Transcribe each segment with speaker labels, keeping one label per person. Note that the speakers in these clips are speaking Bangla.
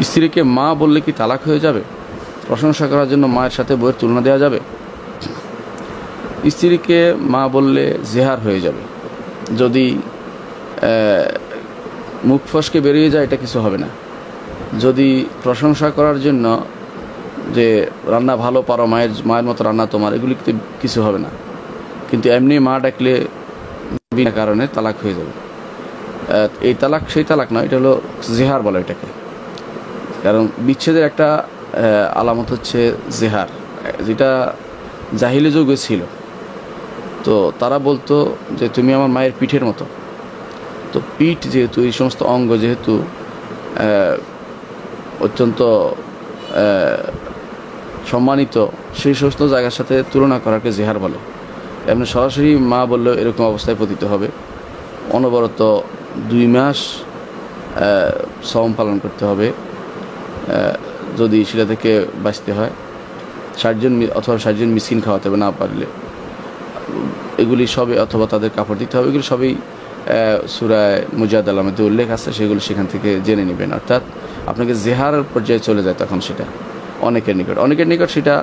Speaker 1: স্ত্রীকে মা বললে কি তালাক হয়ে যাবে? প্রশংসা করার জন্য মায়ের সাথে বইয়ের তুলনা দেওয়া যাবে? স্ত্রীকে মা বললে জেহার হয়ে যাবে। যদি মুখ ফসকে বেরিয়ে যায় এটা কিছু হবে না। যদি প্রশংসা করার জন্য যে রান্না ভালো পারো, মায়ের মতো রান্না তোমার, এগুলি কিছু হবে না। কিন্তু এমনি মা ডাকলে বিনা কারণে তালাক হয়ে যাবে। এই তালাক সেই তালাক নয়, এটা হলো জেহার বলে এটাকে। কারণ বিচ্ছেদের একটা আলামত হচ্ছে জেহার, যেটা জাহিলি যুগে ছিল। তো তারা বলতো যে তুমি আমার মায়ের পিঠের মতো। তো পিঠ যেহেতু, এই সমস্ত অঙ্গ যেহেতু অত্যন্ত সম্মানিত, সেই সমস্ত জায়গার সাথে তুলনা করাকে জেহার বলে। এমনি সরাসরি মা বললেও এরকম অবস্থায় পতিত হবে। অনবরত 2 মাস সওম পালন করতে হবে যদি সেটা থেকে বাঁচতে হয়। 60 জন অথবা 60 জন মিসকিন খাওয়াতে হবে না পারলে। এগুলি সবই, অথবা তাদের কাপড় দিতে হবে। এগুলি সবই সূরা মুজাদালার মধ্যে উল্লেখ আছে, সেগুলো সেখান থেকে জেনে নেবেন। অর্থাৎ আপনাকে জেহারের পর্যায়ে চলে যায় তখন সেটা অনেকের নিকট সেটা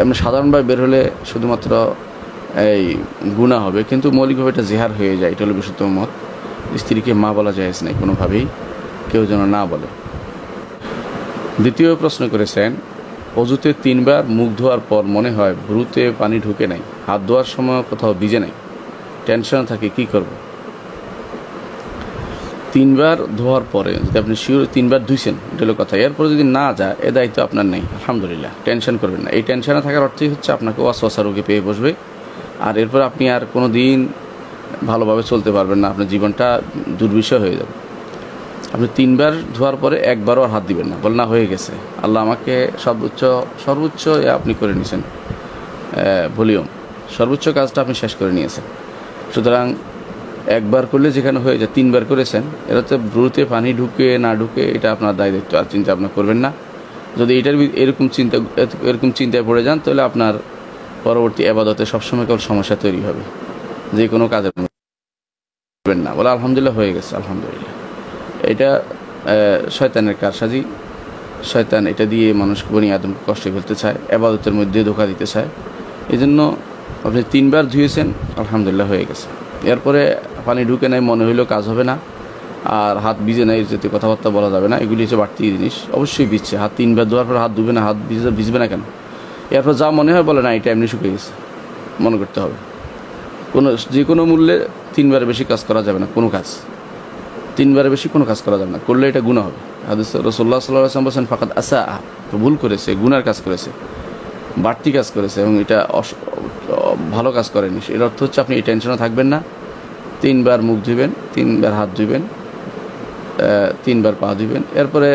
Speaker 1: এমনি সাধারণভাবে বের হলে শুধুমাত্র এই গুনাহ হবে, কিন্তু মৌলিকভাবে এটা জেহার হয়ে যায়। এটা হলো বিশুদ্ধ মত। স্ত্রীকে মা বলা জায়েজ নাই, কোনোভাবেই কেউ যেন না বলে। দ্বিতীয় প্রশ্ন করেছেন, অজুতে 3 বার মুখ ধোয়ার পর মনে হয় ভ্রুতে পানি ঢুকে নাই, হাত ধোয়ার সময় কোথাও ভিজে নাই, টেনশন থাকে, কি করব? 3 বার ধোয়ার পরে যদি আপনি শিওর 3 বার ধুইছেন, এটা হলো কথা। এরপরে যদি না যায়, এ দায়িত্ব আপনার নেই, আলহামদুলিল্লাহ, টেনশন করবেন না। এই টেনশনে থাকার অর্থই হচ্ছে আপনাকে ওয়াসওয়াসা রোগে পেয়ে বসবে, আর এরপর আপনি আর কোনো দিন ভালোভাবে চলতে পারবেন না, আপনার জীবনটা দুর্বিষয় হয়ে যাবে। আপনি 3 বার ধোয়ার পরে একবারও আর হাত দিবেন না, বল না হয়ে গেছে, আল্লাহ আমাকে সর্বোচ্চ আপনি করে নিয়েছেন, ভলিউম সর্বোচ্চ কাজটা আপনি শেষ করে নিয়েছেন। সুতরাং একবার করলে যেখানে হয়ে যায়, 3 বার করেছেন, এটাতে ভ্রুতে পানি ঢুকে না ঢুকে এটা আপনার দায়িত্ব, আর চিন্তা আপনার করবেন না। যদি এটার এরকম চিন্তায় পড়ে যান, তাহলে আপনার পরবর্তী ইবাদতে সবসময় কেবল সমস্যা তৈরি হবে, যে কোনো কাজের করবেন না, বলে আলহামদুলিল্লাহ হয়ে গেছে, আলহামদুলিল্লাহ। এটা শয়তানের কারসাজি। শয়তান এটা দিয়ে মানুষকে, বনি আদমকে কষ্ট ফেলতে চায়, ইবাদতের মধ্যে ধোঁকা দিতে চায়। এই জন্য আপনি 3 বার ধুয়েছেন, আলহামদুলিল্লাহ হয়ে গেছে। এরপরে পানি ঢুকে নাই, মনে হইলেও কাজ হবে না, আর হাত ভিজে নাই, যাতে কথাবার্তা বলা যাবে না, এগুলি হচ্ছে বাড়তি জিনিস। অবশ্যই ভিজছে, হাত 3 বার ধোয়ার পর হাত ধুবে না, হাত ভিজবে না কেন? এরপর যা মনে হয় বলে না, এটা এমনি শুকিয়ে গেছে, মনে করতে হবে। যে কোনো মূল্যে 3 বারের বেশি কাজ করা যাবে না, কোনো কাজ 3 বারের বেশি কোনো কাজ করা যাবে না, করলে এটা গুনাহ হবে। হাদিসে রাসূলুল্লাহ সাল্লাল্লাহু আলাইহি ওয়াসাল্লাম বলেছেন, ফাকাদ আসা, ভুল করেছে, গুনার কাজ করেছে, বাড়তি কাজ করেছে, এবং এটা ভালো কাজ করেনি। এর অর্থ হচ্ছে আপনি এই টেনশনে থাকবেন না। 3 বার মুখ ধুবেন, 3 বার হাত ধুবেন, 3 বার পা ধুবেন। এরপরে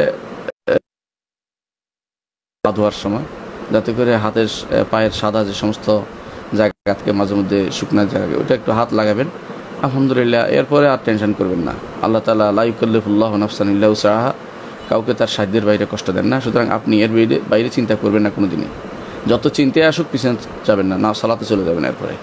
Speaker 1: পা ধোয়ার সময় যাতে করে হাতের পায়ের সাদা যে সমস্ত জায়গা থেকে মাঝে মধ্যে শুকনা জায়গা, ওটা একটু হাত লাগাবেন, আলহামদুলিল্লাহ। এরপরে আর টেনশন করবেন না। আল্লাহ তাআলা লা ইউকাল্লিফুল্লাহু নাফসান ইল্লা উসআহা, কাউকে তার সাধ্যের বাইরে কষ্ট দেন না। সুতরাং আপনি এর বাইরে চিন্তা করবেন না কোনো দিনই। যত চিন্তায় আসুক পিছনে যাবেন না, সালাতে চলে যাবেন এরপরে।